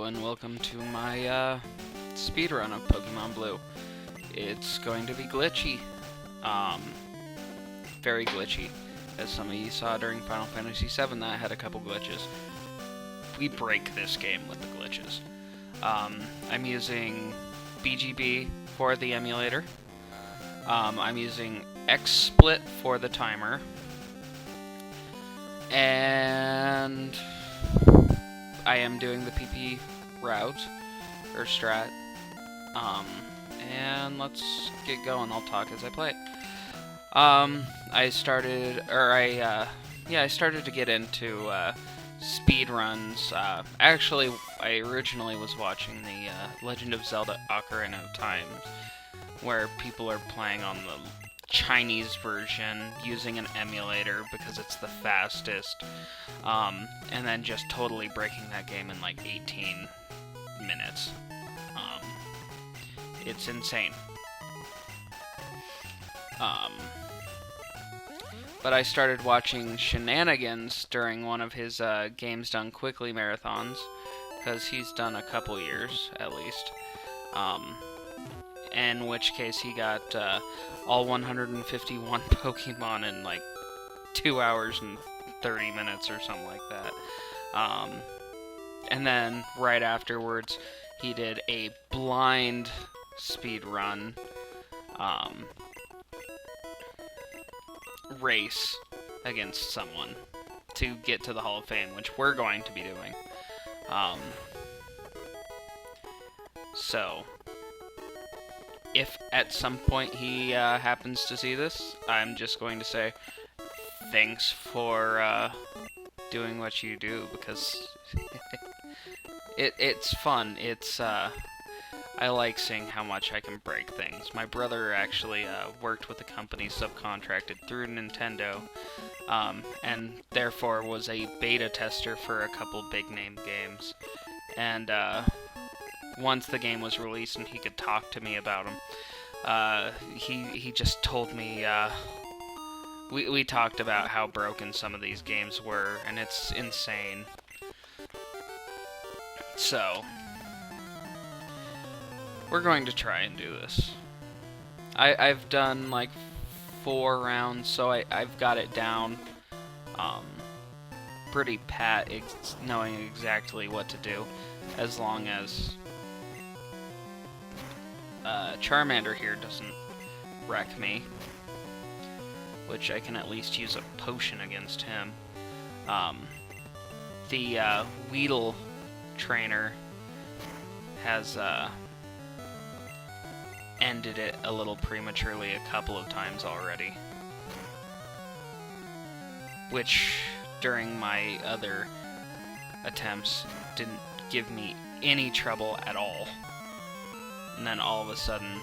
and welcome to my speedrun of Pokemon Blue. It's going to be glitchy. Very glitchy. As some of you saw during Final Fantasy VII, that had a couple glitches. We break this game with the glitches. I'm using BGB for the emulator. I'm using XSplit for the timer. And I am doing the PP route, or strat. And let's get going. I'll talk as I play. I started to get into speed runs. Actually, I originally was watching the Legend of Zelda Ocarina of Time, where people are playing on the Chinese version using an emulator because it's the fastest, and then just totally breaking that game in like 18 minutes. It's insane. But I started watching Shenanigans during one of his Games Done Quickly marathons, because he's done a couple years at least. In which case he got all 151 Pokemon in like 2 hours and 30 minutes or something like that. And then right afterwards he did a blind speed run race against someone to get to the Hall of Fame, which we're going to be doing. So if at some point he happens to see this, I'm just going to say thanks for doing what you do, because it's fun. I like seeing how much I can break things. My brother actually worked with a company subcontracted through Nintendo, and therefore was a beta tester for a couple big name games. And once the game was released and he could talk to me about them, he just told me, we talked about how broken some of these games were, and it's insane. So we're going to try and do this. I've done like 4 rounds, so I've got it down pretty pat, knowing exactly what to do, as long as Charmander here doesn't wreck me, which I can at least use a potion against him. The Weedle trainer has ended it a little prematurely a couple of times already, which during my other attempts didn't give me any trouble at all. And then all of a sudden,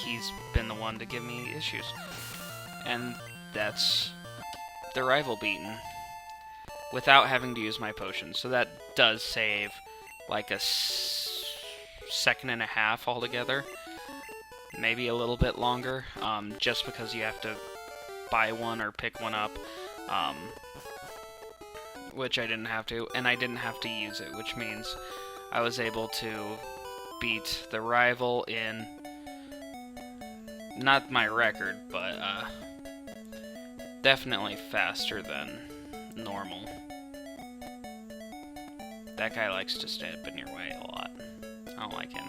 he's been the one to give me issues. And that's the rival beaten without having to use my potion. So that does save like a second and a half altogether. Maybe a little bit longer, just because you have to buy one or pick one up, which I didn't have to, and I didn't have to use it, which means I was able to beat the rival in, not my record, but definitely faster than normal. That guy likes to step in your way a lot. I don't like him.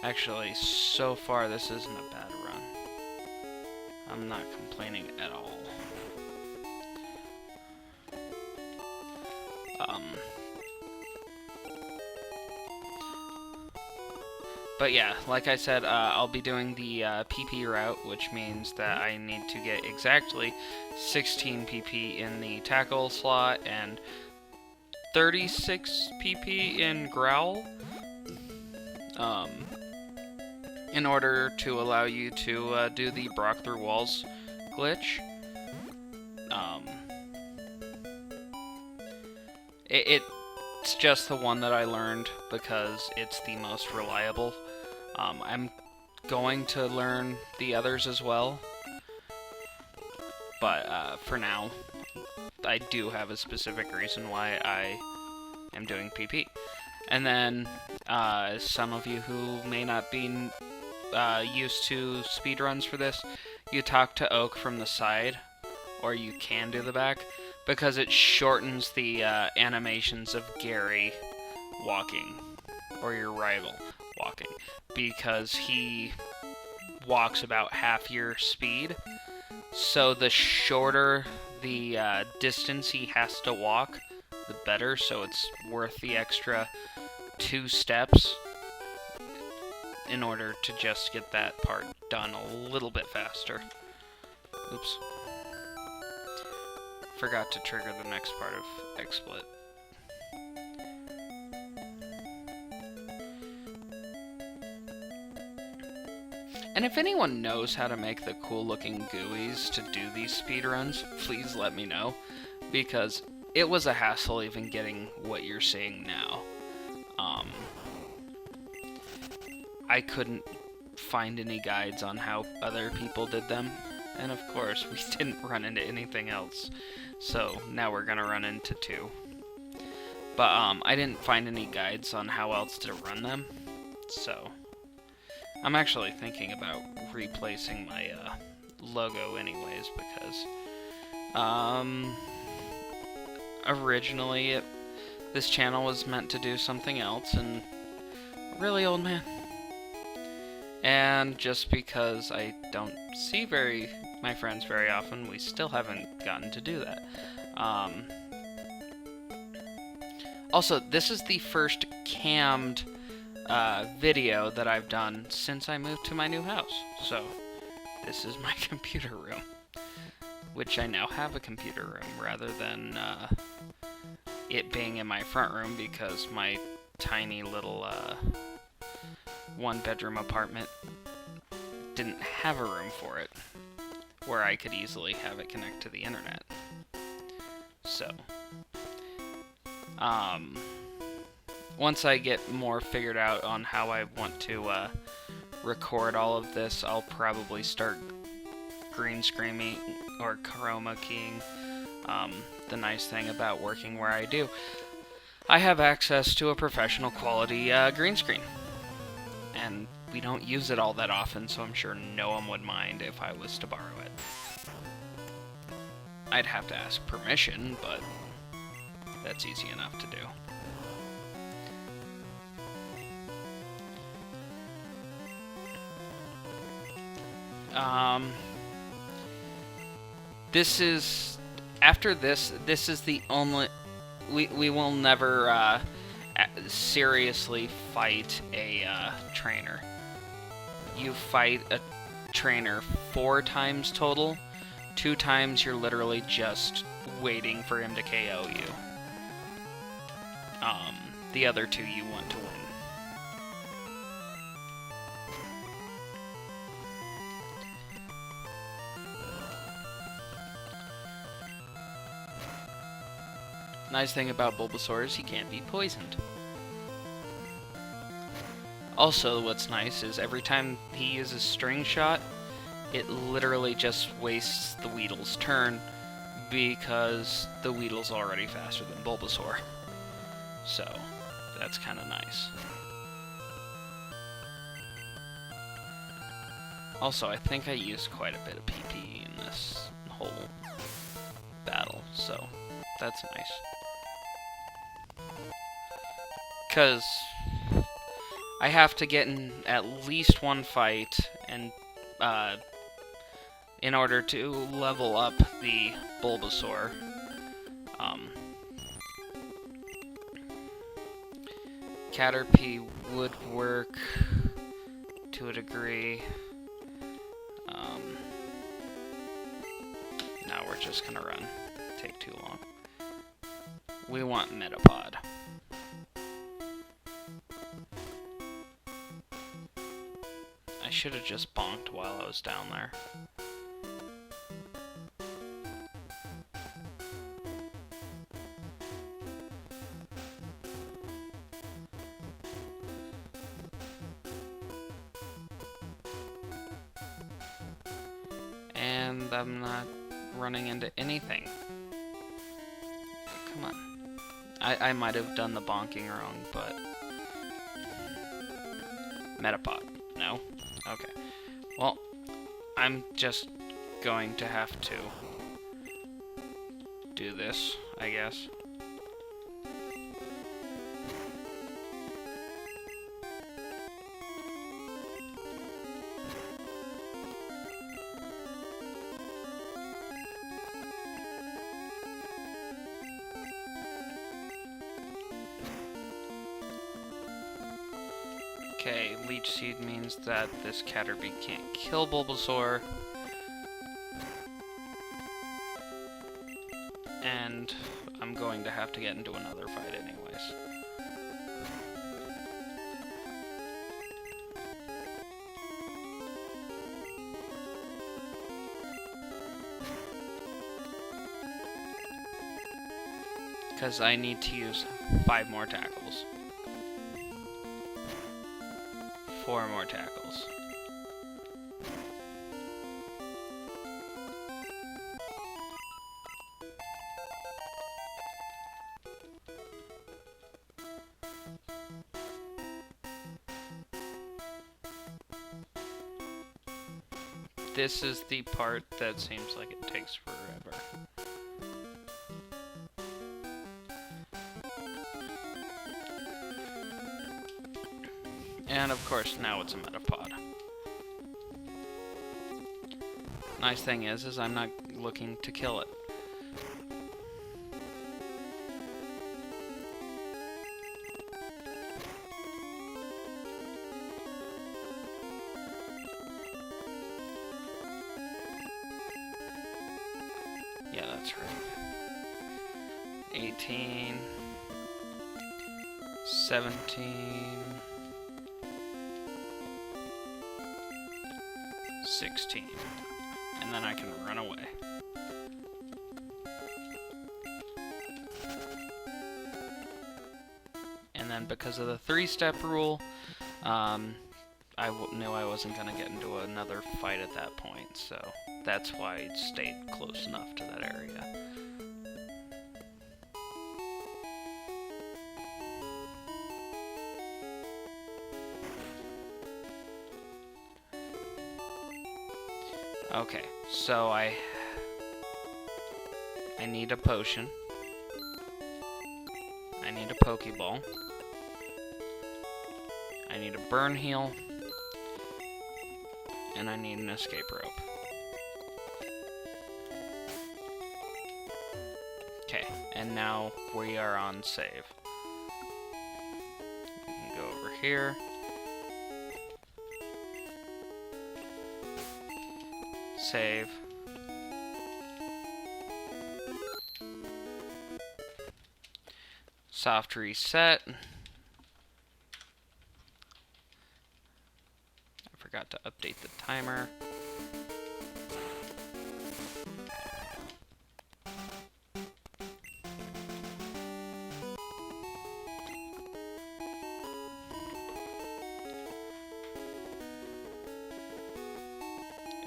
Actually, so far this isn't a bad run. I'm not complaining at all. But yeah, like I said, I'll be doing the PP route, which means that I need to get exactly 16 PP in the tackle slot and 36 PP in Growl, in order to allow you to do the Brock through walls glitch. It's just the one that I learned because it's the most reliable. I'm going to learn the others as well, but for now, I do have a specific reason why I am doing PP. And then, some of you who may not be used to speedruns for this, you talk to Oak from the side, or you can do the back, because it shortens the animations of Gary walking, or your rival walking, because he walks about half your speed. So the shorter the distance he has to walk, the better, so it's worth the extra 2 steps in order to just get that part done a little bit faster. Oops. Forgot to trigger the next part of XSplit. And if anyone knows how to make the cool looking GUIs to do these speedruns, please let me know, because it was a hassle even getting what you're seeing now. I couldn't find any guides on how other people did them, and of course we didn't run into anything else, so now we're gonna run into 2. But I didn't find any guides on how else to run them, so I'm actually thinking about replacing my logo anyways, because originally this channel was meant to do something else, and really, old man. And just because I don't see my friends very often, we still haven't gotten to do that. Also, this is the first cammed video that I've done since I moved to my new house. So, this is my computer room, which I now have a computer room rather than it being in my front room, because my tiny little 1-bedroom apartment didn't have a room for it where I could easily have it connect to the internet. So, once I get more figured out on how I want to record all of this, I'll probably start green screening or chroma keying. The nice thing about working where I do, I have access to a professional quality green screen. And we don't use it all that often, so I'm sure no one would mind if I was to borrow it. I'd have to ask permission, but that's easy enough to do. This is, after this is the only, we will never, seriously fight a trainer. You fight a trainer 4 times total. 2 times you're literally just waiting for him to KO you. The other 2 you want to win. Nice thing about Bulbasaur is he can't be poisoned. Also, what's nice is every time he uses String Shot, it literally just wastes the Weedle's turn, because the Weedle's already faster than Bulbasaur. So, that's kind of nice. Also, I think I used quite a bit of PP in this whole battle, so that's nice. Because I have to get in at least 1 fight and in order to level up the Bulbasaur. Caterpie would work to a degree. No, we're just gonna run. Take too long. We want Metapod. I should have just bonked while I was down there. And I'm not running into anything. I might have done the bonking wrong, but... Metapod. No? Okay. Well, I'm just going to have to do this, I guess. Okay, Leech Seed means that this Caterpie can't kill Bulbasaur. And I'm going to have to get into another fight anyways. Because I need to use 5 more tackles. 4 more tackles. This is the part that seems like it takes forever. And of course, now it's a Metapod. Nice thing is I'm not looking to kill it. Yeah, that's right. 18, 17, 16. And then I can run away. And then because of the 3-step rule, I knew I wasn't going to get into another fight at that point, so that's why it stayed close enough to that area. Okay, so I need a potion. I need a Pokeball. I need a burn heal. And I need an escape rope. Okay, and now we are on save. We can go over here. Save. Soft reset. I forgot to update the timer.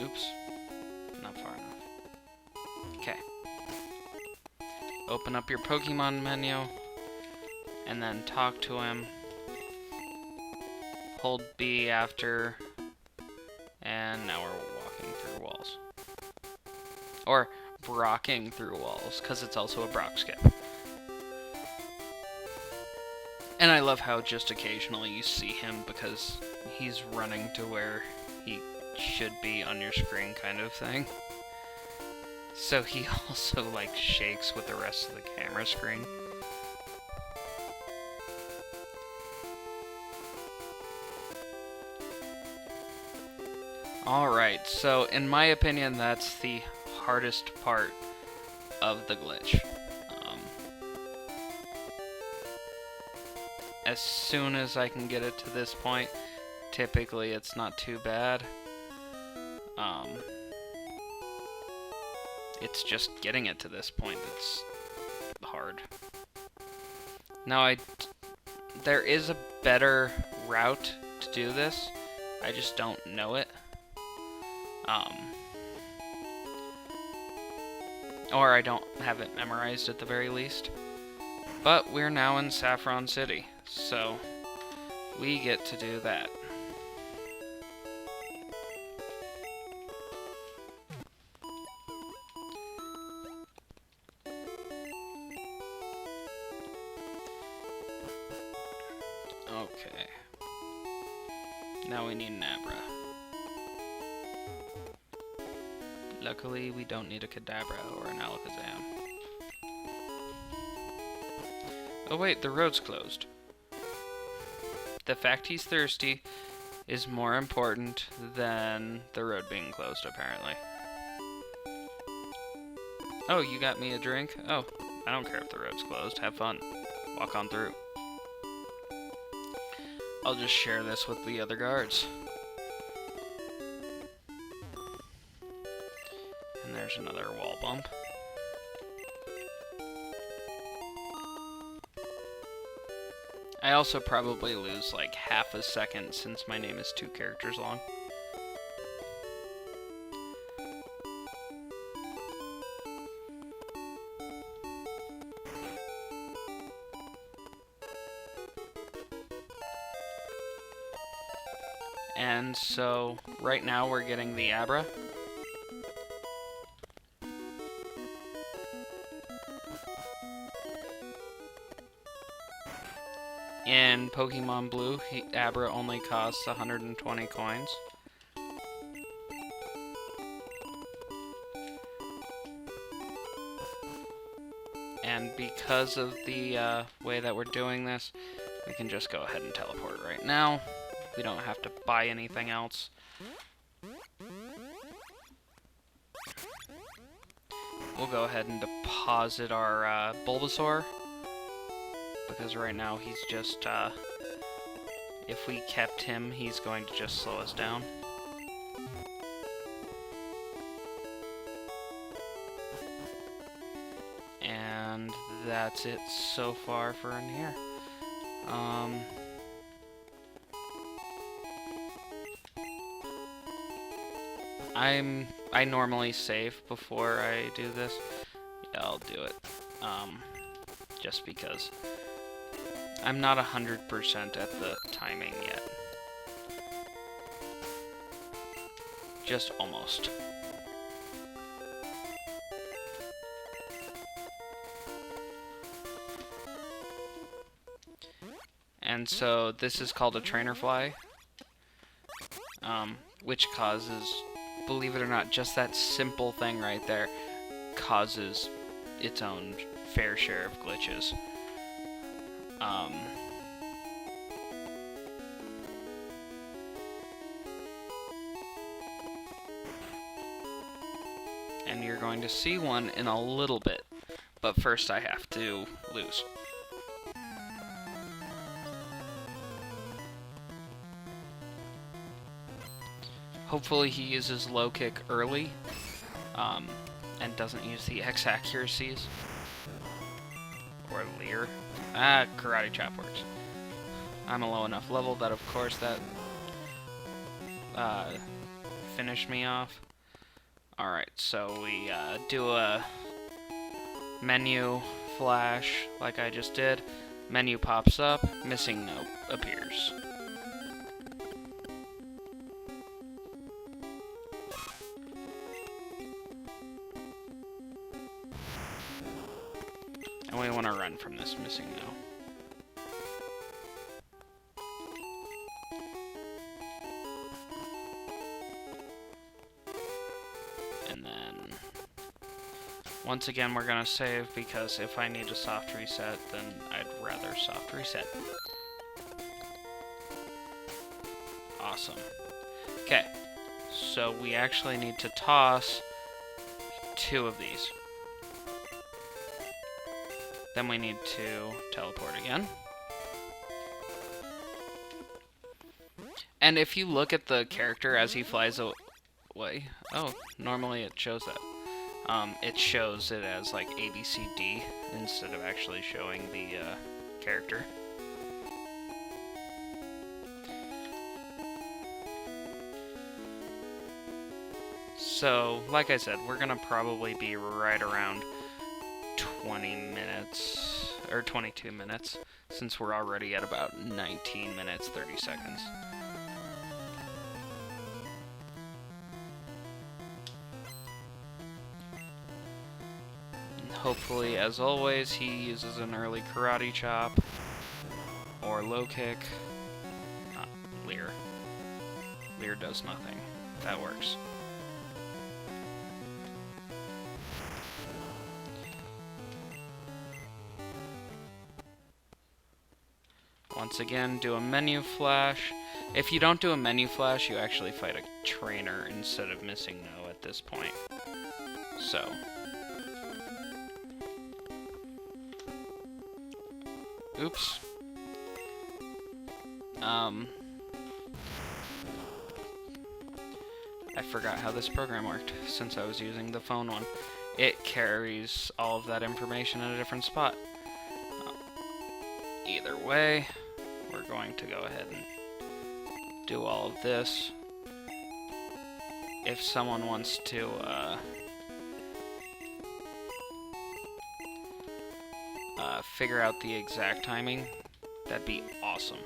Oops. Not far enough. Okay. Open up your Pokemon menu, and then talk to him. Hold B after, and now we're walking through walls. Or brocking through walls, because it's also a Brock skip. And I love how just occasionally you see him because he's running to where he should be on your screen kind of thing. So he also like shakes with the rest of the camera screen. Alright, so in my opinion that's the hardest part of the glitch. As soon as I can get it to this point, typically it's not too bad. It's just getting it to this point that's hard. Now, there is a better route to do this. I just don't know it. Or I don't have it memorized at the very least. But we're now in Saffron City, so we get to do that. Okay. Now we need an Abra. Luckily, we don't need a Kadabra or an Alakazam. Oh wait, the road's closed. The fact he's thirsty is more important than the road being closed, apparently. Oh, you got me a drink? Oh, I don't care if the road's closed. Have fun. Walk on through. I'll just share this with the other guards. And there's another wall bump. I also probably lose like half a second since my name is 2 characters long. And so, right now we're getting the Abra. In Pokemon Blue, Abra only costs 120 coins. And because of the way that we're doing this, we can just go ahead and teleport right now. We don't have to buy anything else. We'll go ahead and deposit our Bulbasaur, because right now he's just, if we kept him, he's going to just slow us down. And that's it so far for in here. I normally save before I do this. Yeah, I'll do it. Just because I'm not 100% at the timing yet. Just almost. And so this is called a trainer fly, which causes, believe it or not, just that simple thing right there causes its own fair share of glitches. And you're going to see one in a little bit, but first I have to lose. Hopefully he uses low kick early, and doesn't use the X accuracies. Or Leer. Karate Chop works. I'm a low enough level that, of course, that finished me off. Alright, so we do a menu flash like I just did. Menu pops up, missing note appears. And we want to run from this missing note. And then, once again, we're going to save, because if I need a soft reset, then I'd rather soft reset. Awesome. Okay, so we actually need to toss 2 of these. Then we need to teleport again. And if you look at the character as he flies away, oh, normally it shows that. It shows it as like A, B, C, D instead of actually showing the character. So, like I said, we're gonna probably be right around 20 minutes. or 22 minutes, since we're already at about 19 minutes, 30 seconds. And hopefully, as always, he uses an early karate chop, or low kick. Leer. Leer does nothing. That works. Once again, do a menu flash. If you don't do a menu flash, you actually fight a trainer instead of missing no at this point. So. Oops. I forgot how this program worked, since I was using the phone one. It carries all of that information in a different spot. Either way, we're going to go ahead and do all of this. If someone wants to, figure out the exact timing, that'd be awesome.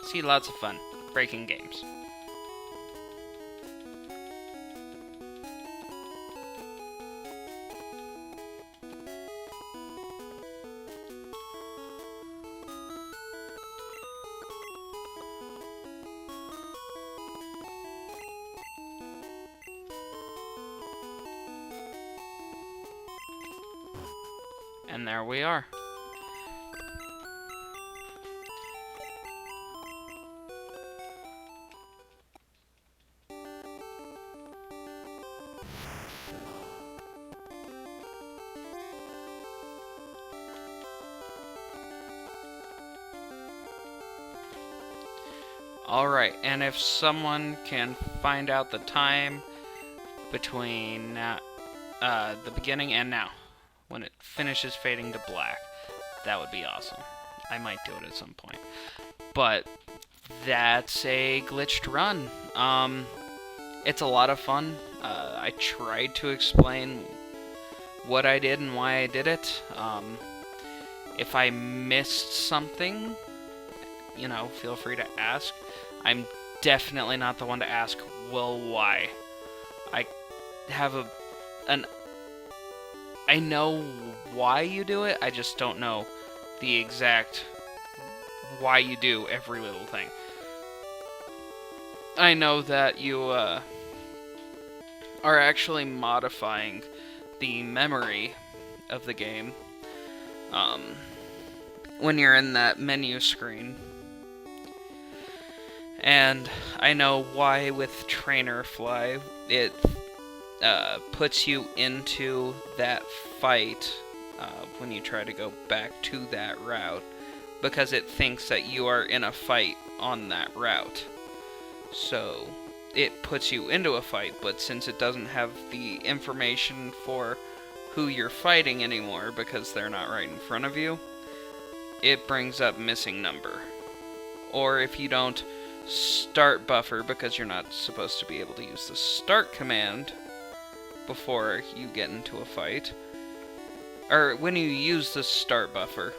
See, lots of fun breaking games. And there we are. Alright, and if someone can find out the time between the beginning and now, when it finishes fading to black, that would be awesome. I might do it at some point. But that's a glitched run. It's a lot of fun. I tried to explain what I did and why I did it. If I missed something, you know, feel free to ask. I'm definitely not the one to ask, well, why? I have I know why you do it, I just don't know the exact why you do every little thing. I know that you are actually modifying the memory of the game when you're in that menu screen. And I know why with Trainer Fly it puts you into that fight when you try to go back to that route, because it thinks that you are in a fight on that route. So it puts you into a fight, but since it doesn't have the information for who you're fighting anymore because they're not right in front of you, it brings up missing number. Or if you don't start buffer, because you're not supposed to be able to use the start command before you get into a fight, or when you use the start buffer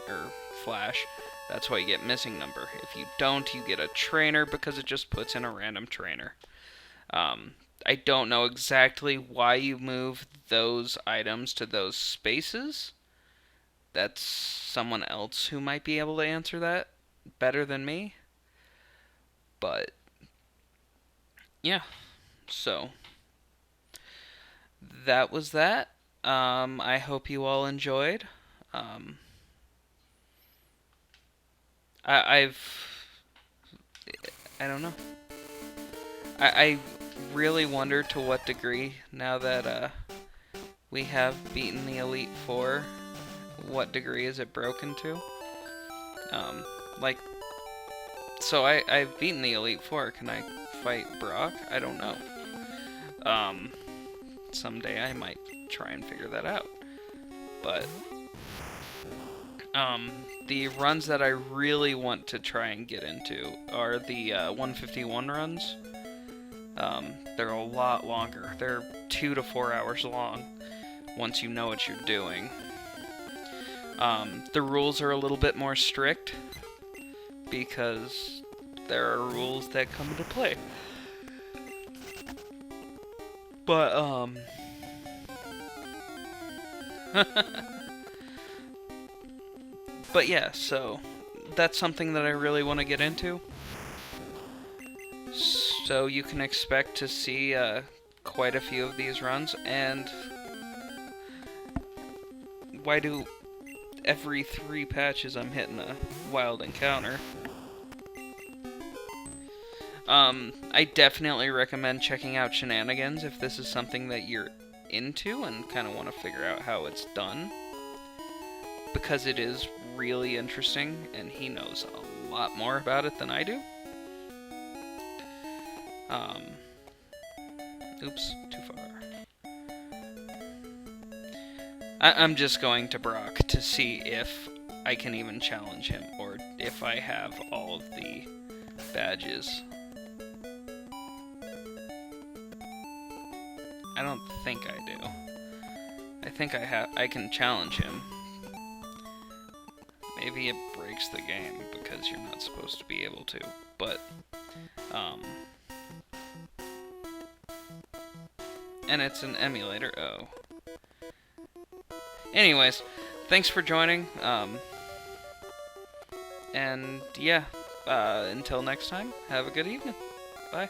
or flash, that's why you get missing number. If you don't, you get a trainer because it just puts in a random trainer. I don't know exactly why you move those items to those spaces. That's someone else who might be able to answer that better than me. But yeah, so that was that. I hope you all enjoyed. I don't know. I really wonder to what degree, now that we have beaten the Elite Four, what degree is it broken to? So I've beaten the Elite Four. Can I fight Brock? I don't know. Someday I might try and figure that out. But The runs that I really want to try and get into are the 151 runs. They're a lot longer. They're 2 to 4 hours long once you know what you're doing. The rules are a little bit more strict because there are rules that come into play. But, but yeah, so that's something that I really want to get into. So you can expect to see quite a few of these runs, and why do every 3 patches I'm hitting a wild encounter? I definitely recommend checking out Shenanigans if this is something that you're into and kind of want to figure out how it's done, because it is really interesting, and he knows a lot more about it than I do. Oops, too far. I'm just going to Brock to see if I can even challenge him, or if I have all of the badges. I don't think I do. I think I can challenge him. Maybe it breaks the game because you're not supposed to be able to, but, and it's an emulator, oh. Anyways, thanks for joining, and yeah, until next time, have a good evening. Bye.